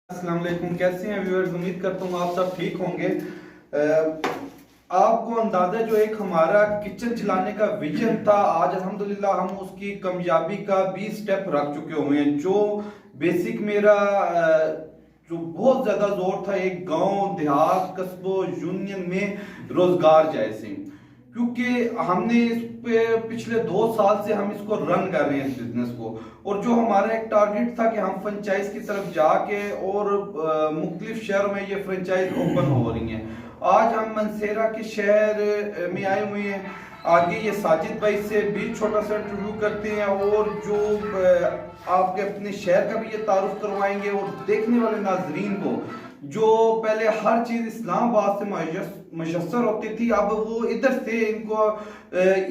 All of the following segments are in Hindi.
अस्सलाम वालेकुम, कैसे हैं व्यूअर्स। उम्मीद करता हूँ आप सब ठीक होंगे। आपको अंदाजा जो एक हमारा किचन चलाने का विजन था, आज अल्हम्दुलिल्लाह हम उसकी कामयाबी का 20 स्टेप रख चुके हुए हैं। जो बेसिक मेरा जो बहुत ज्यादा जोर था एक गांव देहात कस्बों यूनियन में रोजगार जैसे, क्योंकि हमने इस पे पिछले 2 साल से हम इसको रन कर रहे हैं इस बिजनेस को, और जो हमारा एक टारगेट था कि हम फ्रेंचाइज की तरफ जाके और मुख्तलिफ शहरों में ये फ्रेंचाइज ओपन हो रही हैं। आज हम मनसेरा के शहर में आए हुए हैं। आगे ये साजिद भाई से भी छोटा सा इंटरव्यू करते हैं और जो आपके अपने शहर का भी ये तारुफ करवाएंगे, और देखने वाले नाजरीन को जो पहले हर चीज इस्लामाबाद से मुयस्सर होती थी, अब वो इधर से इनको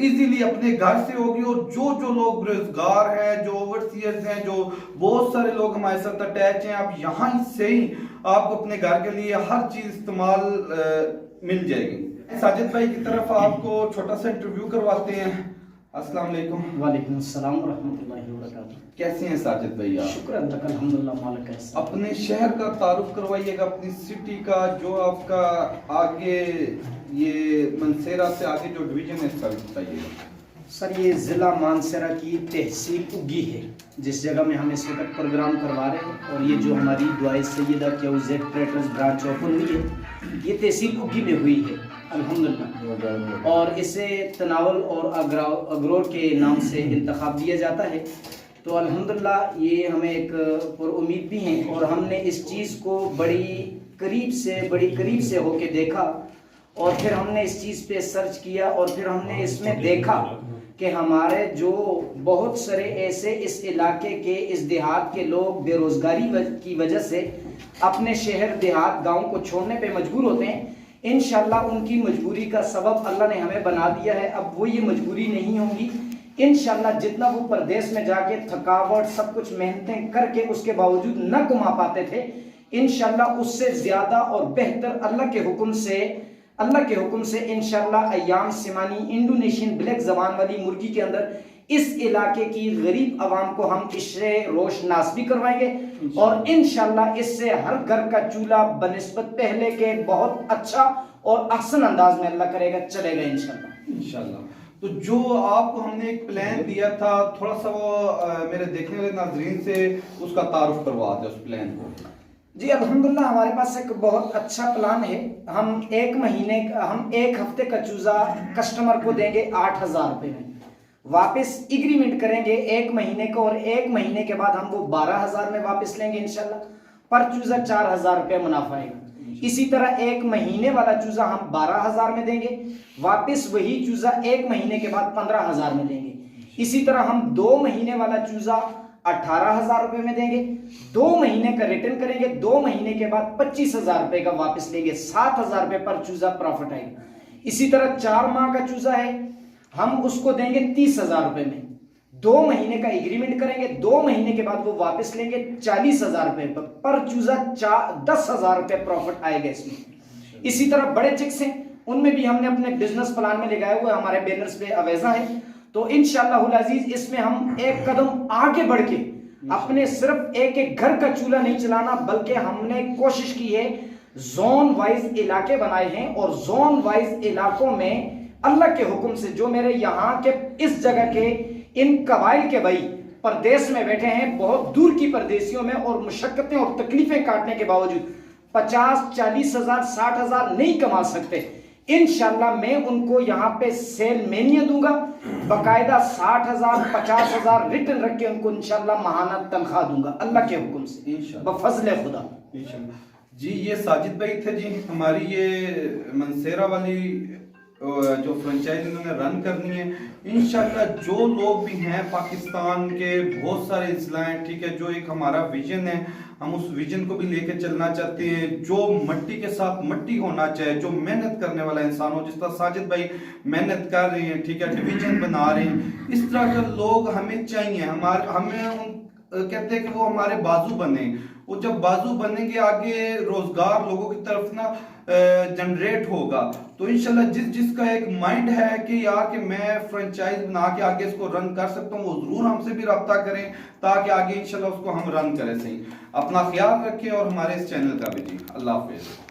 इजीली अपने घर से होगी। और जो जो लोग बेरोजगार हैं, जो ओवरसीयर्स हैं, जो बहुत सारे लोग हमारे साथ अटैच हैं, आप यहाँ से ही आपको अपने घर के लिए हर चीज इस्तेमाल मिल जाएगी। साजिद भाई की तरफ आपको छोटा सा इंटरव्यू करवाते हैं। अस्सलाम वालेकुम। वालेकुम अस्सलाम व रहमतुल्लाहि व बरकातुहू। कैसे हैं साजिद भाई आप? शुक्र अल्लाह का, अल्हम्दुलिल्लाह मालिक है। अपने शहर का तारुफ करवाइएगा, अपनी सिटी का, जो आपका आगे ये मनसेरा से आगे जो डिवीजन है इसका भी बताइएगा। सर, ये ज़िला मानसरा की तहसील उग्गी है, जिस जगह में हम इस वक्त प्रोग्राम करवा रहे हैं। और ये जो हमारी दुआए सैयदा क्यूजेड ट्रेडर्स ब्रांच ओपन हुई है, ये तहसील उग्गी में हुई है अल्हम्दुलिल्लाह। और इसे तनावल और अगरोर के नाम से इंतखाब दिया जाता है। तो अल्हम्दुलिल्लाह ये हमें एक पुरुम्मीद भी हैं, और हमने इस चीज़ को बड़ी करीब से होके देखा, और फिर हमने इस चीज़ पे सर्च किया, और फिर हमने इसमें देखा कि हमारे जो बहुत सारे ऐसे इस इलाके के, इस देहात के लोग बेरोजगारी की वजह से अपने शहर देहात गांव को छोड़ने पे मजबूर होते हैं। इंशाल्लाह उनकी मजबूरी का सबब अल्लाह ने हमें बना दिया है। अब वो ये मजबूरी नहीं होंगी इंशाल्लाह। जितना वो परदेश में जाके थकावट सब कुछ मेहनतें करके उसके बावजूद न कमा पाते थे, इंशाल्लाह उससे ज्यादा और बेहतर अल्लाह के हुक्म से इंशाल्लाह अय्याम सिमानी इंडोनेशियन ब्लैक जबान वाली मुर्गी के अंदर इस इलाके की गरीब आवाम को हम इश्रे रोशनास भी करवाएंगे, और इंशाल्लाह इससे हर घर का चूल्हा बनिस्बत पहले के बहुत अच्छा और अहसन अंदाज में अल्लाह करेगा चलेगा इंशाल्लाह। तो जो आपको हमने एक प्लान दिया था, थोड़ा सा वो मेरे देखने वाले नाजरीन से उसका तारुफ करवा दे उस प्लान को। जी अल्हम्दुलिल्लाह, हमारे पास एक बहुत अच्छा प्लान है। हम एक हफ्ते का चूजा कस्टमर को देंगे 8,000 रुपए में, वापस एग्रीमेंट करेंगे 1 महीने का, और 1 महीने के बाद हम वो 12,000 में वापस लेंगे इंशाल्लाह। पर चूजा 4,000 रुपये मुनाफा आएगा। इसी तरह 1 महीने वाला चूजा हम 12,000 में देंगे, वापस वही चूजा 1 महीने के बाद 15,000 में देंगे। इसी तरह हम 2 महीने वाला चूजा 18,000 रुपए में देंगे, 2 महीने का रिटर्न करेंगे, 2 महीने के बाद 25,000 रुपए का वापस लेंगे, 7,000 रुपए पर चूजा प्रॉफिट आएगा। इसी तरह 4 माह का चूजा है, हम उसको देंगे 30,000 रुपए में, 2 महीने का एग्रीमेंट करेंगे, 2 महीने के बाद वो वापस लेंगे 40,000 रुपए पर चूजा, 10,000 रुपए प्रॉफिट आएगा इसमें। इसी तरह बड़े चिक्स हैं, उनमें भी हमने अपने बिजनेस प्लान में लगाए हुए, हमारे बैनर्स पे अवेजा है। तो इंशाअल्लाहुल अजीज इसमें हम एक कदम आगे बढ़ के अपने सिर्फ एक घर का चूल्हा नहीं चलाना, बल्कि हमने कोशिश की है जोन वाइज इलाके बनाए हैं, और जोन वाइज इलाकों में अल्लाह के हुक्म से जो मेरे यहाँ के इस जगह के इन कबाइल के भाई परदेश में बैठे हैं, बहुत दूर की परदेशियों में, और मुशक्कतें और तकलीफें काटने के बावजूद 50, 40 हजार, 60 हजार नहीं कमा सकते, इंशाल्लाह मैं उनको यहाँ पे सेल मेनिया दूंगा, बकायदा 60,000, 50,000 रिटर्न रख के उनको इंशाल्लाह महाना तनख्वाह दूंगा अल्लाह के हुक्म से बफजल खुदा। जी ये साजिद भाई थे जी, हमारी ये मनसेरा वाली जो फ्रेंचाइज इन्होंने रन करनी है। इंशाल्लाह जो लोग भी हैं पाकिस्तान के, बहुत सारे अजला हैं, ठीक है, जो एक हमारा विजन है, हम उस विजन को भी लेके चलना चाहते हैं। जो मट्टी के साथ मट्टी होना चाहिए, जो मेहनत करने वाला इंसान हो, जिस तरह साजिद भाई मेहनत कर रहे हैं, ठीक है, डिवीजन बना रहे हैं, इस तरह के लोग हमें चाहिए। हमें कहते हैं कि वो हमारे बाजू बने, वो जब बाजू बनेंगे आगे रोजगार लोगों की तरफ ना जनरेट होगा। तो इंशाल्लाह जिसका एक माइंड है कि यार कि मैं फ्रेंचाइज बना के आगे इसको रन कर सकता हूँ, वो जरूर हमसे भी रब्ता करें ताकि आगे इंशाल्लाह उसको हम रन करें। सही, अपना ख्याल रखें और हमारे इस चैनल का भी जी। अल्लाह हाफिज।